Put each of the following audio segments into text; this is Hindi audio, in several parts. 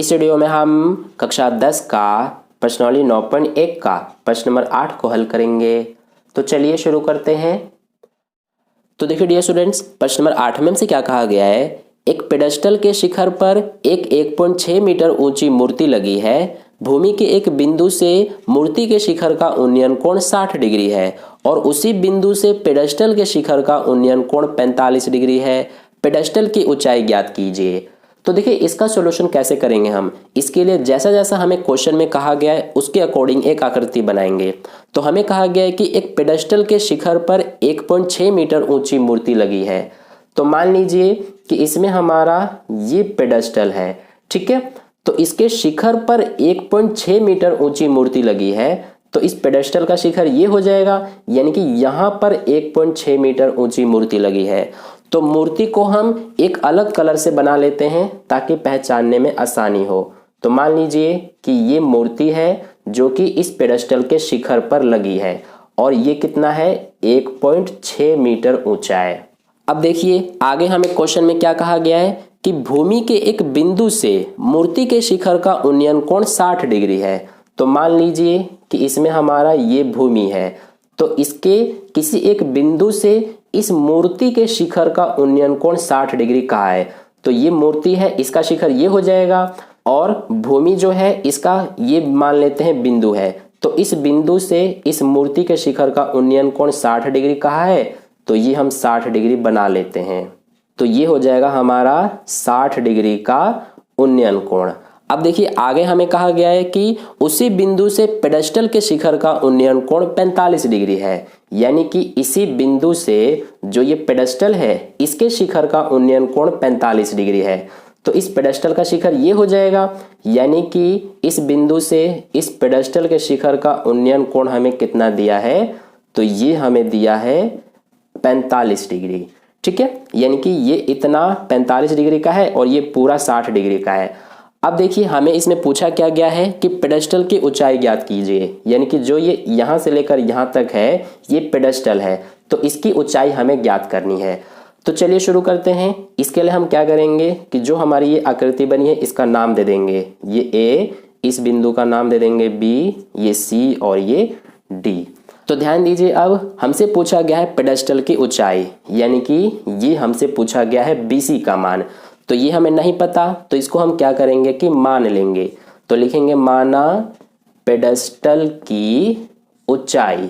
इस वीडियो में हम कक्षा 10 का प्रश्नावली 9.1 का प्रश्न नंबर 8 को हल करेंगे। तो चलिए शुरू करते हैं। तो देखिए डियर स्टूडेंट्स, प्रश्न नंबर 8 में हमसे क्या कहा गया है। एक पेडेस्टल के शिखर पर एक 1.6 मीटर ऊंची मूर्ति लगी है। भूमि के एक बिंदु से मूर्ति के शिखर का उन्नयन कोण 60 डिग्री है और उसी बिंदु से पेडेस्टल के शिखर का उन्नयन कोण 45 डिग्री है। पेडेस्टल की ऊंचाई ज्ञात कीजिए। तो देखिए इसका सॉल्यूशन कैसे करेंगे हम। इसके लिए जैसा जैसा हमें क्वेश्चन में कहा गया है उसके अकॉर्डिंग एक आकृति बनाएंगे। तो हमें कहा गया है कि एक पेडेस्टल के शिखर पर 1.6 मीटर ऊंची मूर्ति लगी है। तो मान लीजिए कि इसमें हमारा ये पेडेस्टल है, ठीक है। तो इसके शिखर पर 1.6 मीटर ऊंची मूर्ति लगी है। तो इस पेडेस्टल का शिखर ये हो जाएगा, यानी कि यहाँ पर 1.6 मीटर ऊंची मूर्ति लगी है। तो मूर्ति को हम एक अलग कलर से बना लेते हैं ताकि पहचानने में आसानी हो। तो मान लीजिए कि ये मूर्ति है जो कि इस पेडेस्टल के शिखर पर लगी है और ये कितना है, 1.6 मीटर ऊंचा है। अब देखिए आगे हमें क्वेश्चन में क्या कहा गया है कि भूमि के एक बिंदु से मूर्ति के शिखर का उन्नयन कोण 60 डिग्री है। तो मान लीजिए कि इसमें हमारा ये भूमि है, तो इसके किसी एक बिंदु से इस मूर्ति के शिखर का उन्नयन कोण 60 डिग्री कहा है। तो ये मूर्ति है, इसका शिखर ये हो जाएगा और भूमि जो है इसका ये मान लेते हैं बिंदु है। तो इस बिंदु से इस मूर्ति के शिखर का उन्नयन कोण 60 डिग्री कहा है, तो ये हम 60 डिग्री बना लेते हैं। तो ये हो जाएगा हमारा 60 डिग्री का उन्नयन कोण। अब देखिए आगे हमें कहा गया है कि उसी बिंदु से पेडेस्टल के शिखर का उन्नयन कोण 45 डिग्री है, यानी कि इसी बिंदु से जो ये पेडेस्टल है इसके शिखर का उन्नयन कोण 45 डिग्री है। तो इस पेडेस्टल का शिखर ये हो जाएगा, यानी कि इस बिंदु से इस पेडेस्टल के शिखर का उन्नयन कोण हमें कितना दिया है, तो ये हमें दिया है 45 डिग्री, ठीक है। यानी कि ये इतना 45 डिग्री का है और ये पूरा 60 डिग्री का है। अब देखिए हमें इसमें पूछा क्या गया है कि पेडेस्टल की ऊंचाई ज्ञात कीजिए, यानी कि जो ये यहाँ से लेकर यहाँ तक है ये पेडेस्टल है, तो इसकी ऊंचाई हमें ज्ञात करनी है। तो चलिए शुरू करते हैं। इसके लिए हम क्या करेंगे कि जो हमारी ये आकृति बनी है इसका नाम दे देंगे। ये ए, इस बिंदु का नाम दे देंगे बी, ये सी और ये डी। तो ध्यान दीजिए, अब हमसे पूछा गया है पेडेस्टल की ऊंचाई, यानी कि ये हमसे पूछा गया है बीसी का मान। तो ये हमें नहीं पता, तो इसको हम क्या करेंगे कि मान लेंगे। तो लिखेंगे माना पेडेस्टल की ऊंचाई।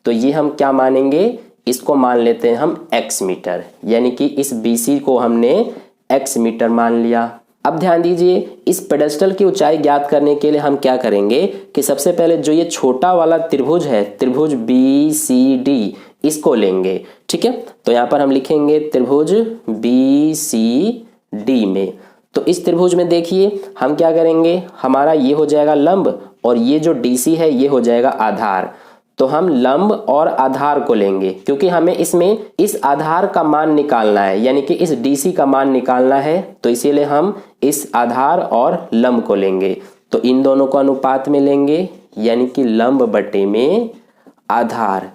तो ये हम क्या मानेंगे, इसको मान लेते हैं हम x मीटर, यानी कि इस BC को हमने x मीटर मान लिया। अब ध्यान दीजिए, इस पेडेस्टल की ऊंचाई ज्ञात करने के लिए हम क्या करेंगे कि सबसे पहले जो ये छोटा वाला त्रिभुज है, त्रिभुज BCD, इसको लेंगे, ठीक है। तो यहाँ पर हम लिखेंगे त्रिभुज BCD में। तो इस त्रिभुज में देखिए हम क्या करेंगे, हमारा ये हो जाएगा लंब और ये जो DC है ये हो जाएगा आधार। तो हम लंब और आधार को लेंगे क्योंकि हमें इसमें इस आधार का मान निकालना है, यानी कि इस DC का मान निकालना है। तो इसीलिए हम इस आधार और लंब को लेंगे। तो इन दोनों को अनुपात में लेंगे, यानी कि लंब बटे में आधार।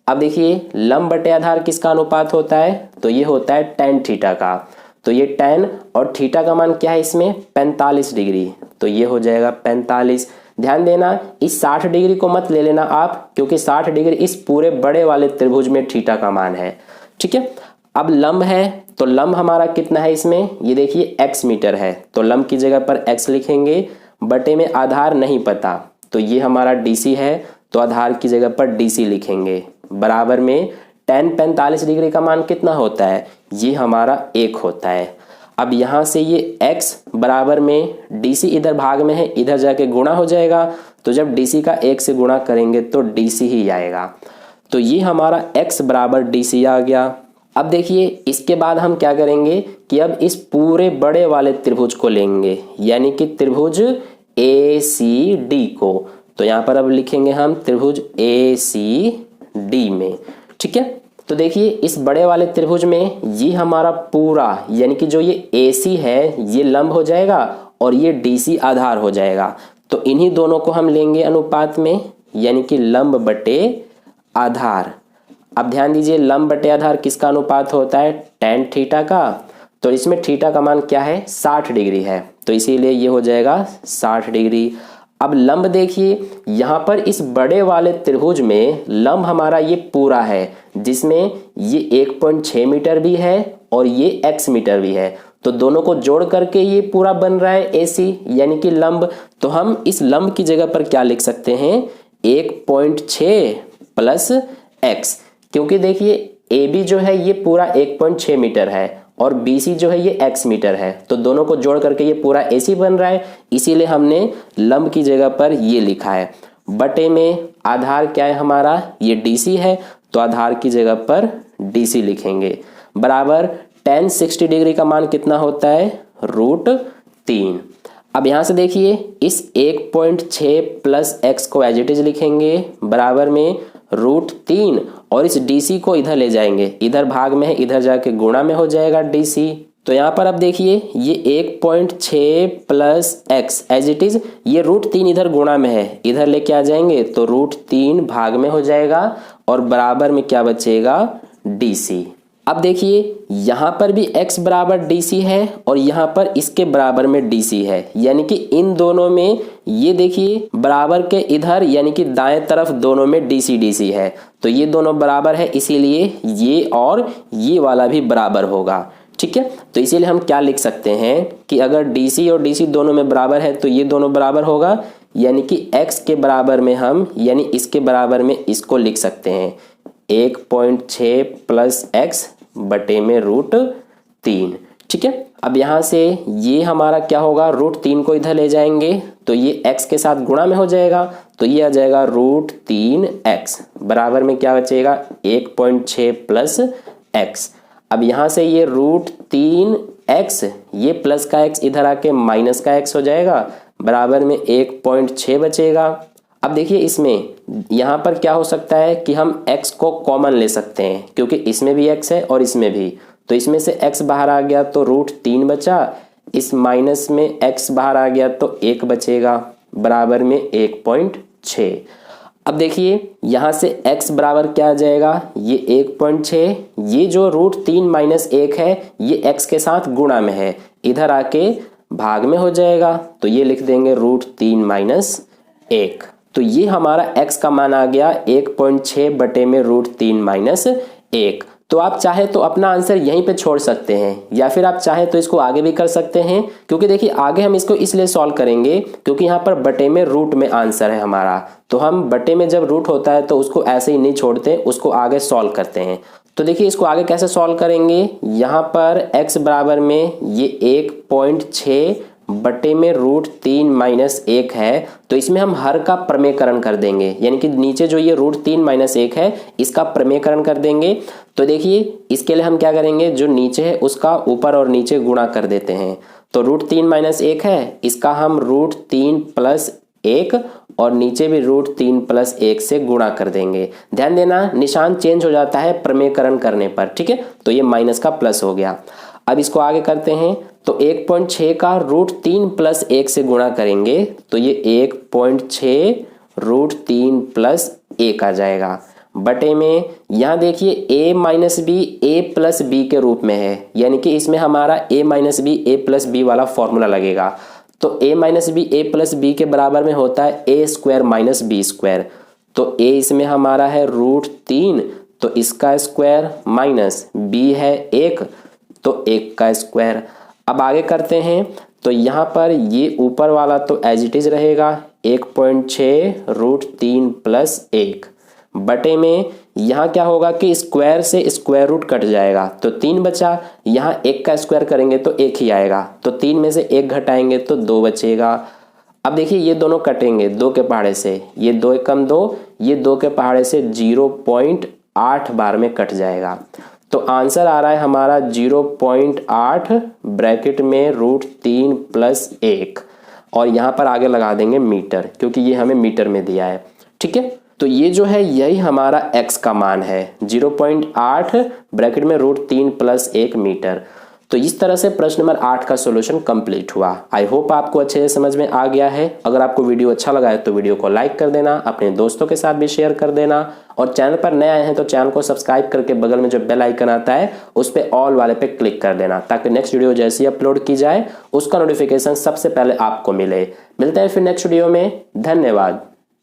अब देखिए लंब बटे आधार किसका अनुपात होता है, तो ये होता है tan थीटा का। तो ये tan और थीटा का मान क्या है इसमें, 45 डिग्री। तो ये हो जाएगा 45। ध्यान देना, इस 60 डिग्री को मत ले लेना आप, क्योंकि 60 डिग्री इस पूरे बड़े वाले त्रिभुज में थीटा का मान है, ठीक है। अब लंब है, तो लंब हमारा कितना है इसमें, ये देखिए x मीटर है। तो लंब की जगह पर x लिखेंगे, बटे में आधार नहीं पता, तो ये हमारा DC है, तो आधार की जगह पर DC लिखेंगे। बराबर में tan 45 डिग्री का मान कितना होता है, ये हमारा 1 होता है। अब यहाँ से ये x बराबर में DC इधर भाग में है, इधर जाके गुणा हो जाएगा। तो जब DC का 1 से गुणा करेंगे तो DC ही आएगा। तो ये हमारा x बराबर DC आ गया। अब देखिए इसके बाद हम क्या करेंगे कि अब इस पूरे बड़े वाले त्रिभुज को लेंगे, यानी कि त्रिभुज ACD को। तो यहाँ पर अब लिखेंगे हम त्रिभुज ACD में, ठीक है। तो देखिए इस बड़े वाले त्रिभुज में ये हमारा पूरा, यानी कि जो ये AC है ये लंब हो जाएगा और ये DC आधार हो जाएगा। तो इन्हीं दोनों को हम लेंगे अनुपात में, यानी कि लंब बटे आधार। अब ध्यान दीजिए लंब बटे आधार किसका अनुपात होता है, tan थीटा का। तो इसमें थीटा का मान क्या है, 60 डिग्री है, तो इसीलिए ये हो जाएगा 60 डिग्री। अब लंब देखिए, यहाँ पर इस बड़े वाले त्रिभुज में लंब हमारा ये पूरा है, जिसमें ये 1.6 मीटर भी है और ये x मीटर भी है, तो दोनों को जोड़ करके ये पूरा बन रहा है AC यानी कि लंब। तो हम इस लंब की जगह पर क्या लिख सकते हैं, 1.6 प्लस x, क्योंकि देखिए AB जो है ये पूरा 1.6 मीटर है और BC जो है ये x मीटर है, तो दोनों को जोड़ करके ये पूरा AC बन रहा है, इसीलिए हमने लंब की जगह पर ये लिखा है। बटे में आधार क्या है हमारा, ये DC है, तो आधार की जगह पर DC लिखेंगे, बराबर tan 60 डिग्री का मान कितना होता है, √3। अब यहां से देखिए इस 1.6 प्लस x को एज इट इज लिखेंगे, बराबर में √3, और इस DC को इधर ले जाएंगे, इधर भाग में है, इधर जाके गुणा में हो जाएगा DC। तो यहाँ पर अब देखिए ये 1.6 plus x as it is, ये √3 इधर गुणा में है, इधर लेके आ जाएंगे तो √3 भाग में हो जाएगा और बराबर में क्या बचेगा, DC। अब देखिए यहाँ पर भी x बराबर DC है और यहाँ पर इसके बराबर में DC है, यानी कि इन दोनों में ये देखिए बराबर के इधर यानी कि दाएं तरफ दोनों में DC DC है, तो ये दोनों बराबर है, इसीलिए ये और ये वाला भी बराबर होगा। ठीक है, तो इसीलिए हम क्या लिख सकते हैं कि अगर DC और DC दोनों में बराबर है तो ये दोनों बराबर होगा, यानी कि x के बराबर में हम यानी इसके बराबर में इसको लिख सकते हैं 1.6 प्लस x बटे में √3। ठीक है, अब यहाँ से ये हमारा क्या होगा, √3 को इधर ले जाएंगे तो ये x के साथ गुणा में हो जाएगा, तो ये आ जाएगा √3x, बराबर में क्या बचेगा, 1.6 प्लस x। अब यहाँ से ये √3x, ये प्लस का x इधर आके माइनस का x हो जाएगा, बराबर में 1.6 बचेगा। अब देखिए इसमें यहाँ पर क्या हो सकता है कि हम x को कॉमन ले सकते हैं, क्योंकि इसमें भी x है और इसमें भी, तो इसमें से x बाहर आ गया तो √3 बचा, इस माइनस में x बाहर आ गया तो 1 बचेगा, बराबर में 1.6। अब देखिए यहाँ से x बराबर क्या आ जाएगा, ये 1.6, ये जो √3 माइनस 1 है ये x के साथ गुणा में है, इधर आके भाग में हो जाएगा, तो ये लिख देंगे √3 माइनस 1। तो ये हमारा x का मान आ गया 1.6 बटे में √3 माइनस 1। तो आप चाहे तो अपना आंसर यहीं पे छोड़ सकते हैं, या फिर आप चाहे तो इसको आगे भी कर सकते हैं, क्योंकि देखिए आगे हम इसको इसलिए सॉल्व करेंगे क्योंकि यहाँ पर बटे में रूट में आंसर है हमारा, तो हम बटे में जब रूट होता है तो उसको ऐसे ही नहीं छोड़ते, उसको आगे सॉल्व करते हैं। तो देखिए इसको आगे कैसे सॉल्व करेंगे, यहाँ पर x बराबर में ये 1.6 बटे में √3 माइनस 1 है, तो इसमें हम हर का प्रमेयकरण कर देंगे, यानी कि नीचे जो ये √3 माइनस 1 है इसका प्रमेयकरण कर देंगे। तो देखिए इसके लिए हम क्या करेंगे, जो नीचे है उसका ऊपर और नीचे गुणा कर देते हैं, तो √3 माइनस 1 है, इसका हम √3 प्लस 1 और नीचे भी √3 प्लस 1 से गुणा कर देंगे। ध्यान देना निशान चेंज हो जाता है प्रमेयकरण करने पर, ठीक है, तो ये माइनस का प्लस हो गया। अब इसको आगे करते हैं, तो 1.6 का √3 प्लस 1 से गुणा करेंगे तो ये 1.6 √3 प्लस 1 आ जाएगा, बटे में यहाँ देखिए a minus b a plus b के रूप में है, यानी कि इसमें हमारा a minus b a plus b वाला फॉर्मूला लगेगा। तो a minus b a plus b के बराबर में होता है a square minus b square, तो a इसमें हमारा है √3, तो इसका स्क्वायर माइनस b है 1, तो 1 का स्क्वायर। अब आगे करते हैं, तो यहाँ पर ये ऊपर वाला तो एज इट इज रहेगा 1.6 √3 प्लस 1, बटे में यहाँ क्या होगा कि स्क्वायर से स्क्वायर रूट कट जाएगा, तो 3 बचा, यहाँ 1 का स्क्वायर करेंगे तो 1 ही आएगा, तो 3 में से 1 घटाएंगे तो 2 बचेगा। अब देखिए ये दोनों कटेंगे 2 के पहाड़े से, ये 2 कम 2, ये 2 के पहाड़े से 0.8 बार में कट जाएगा, तो आंसर आ रहा है हमारा 0.8 ब्रैकेट में √3 प्लस 1, और यहाँ पर आगे लगा देंगे मीटर, क्योंकि ये हमें मीटर में दिया है। ठीक है, तो ये जो है यही हमारा x का मान है 0.8 ब्रैकेट में √3 प्लस 1 मीटर। तो इस तरह से प्रश्न नंबर 8 का सॉल्यूशन कंप्लीट हुआ। आई होप आपको अच्छे से समझ में आ गया है। अगर आपको वीडियो अच्छा लगा है तो वीडियो को लाइक कर देना, अपने दोस्तों के साथ भी शेयर कर देना, और चैनल पर नए आए हैं तो चैनल को सब्सक्राइब करके बगल में जो बेल आइकन आता है उस पर ऑल वाले पे क्लिक कर देना, ताकि नेक्स्ट वीडियो जैसी अपलोड की जाए उसका नोटिफिकेशन सबसे पहले आपको मिले। मिलते हैं फिर नेक्स्ट वीडियो में। धन्यवाद।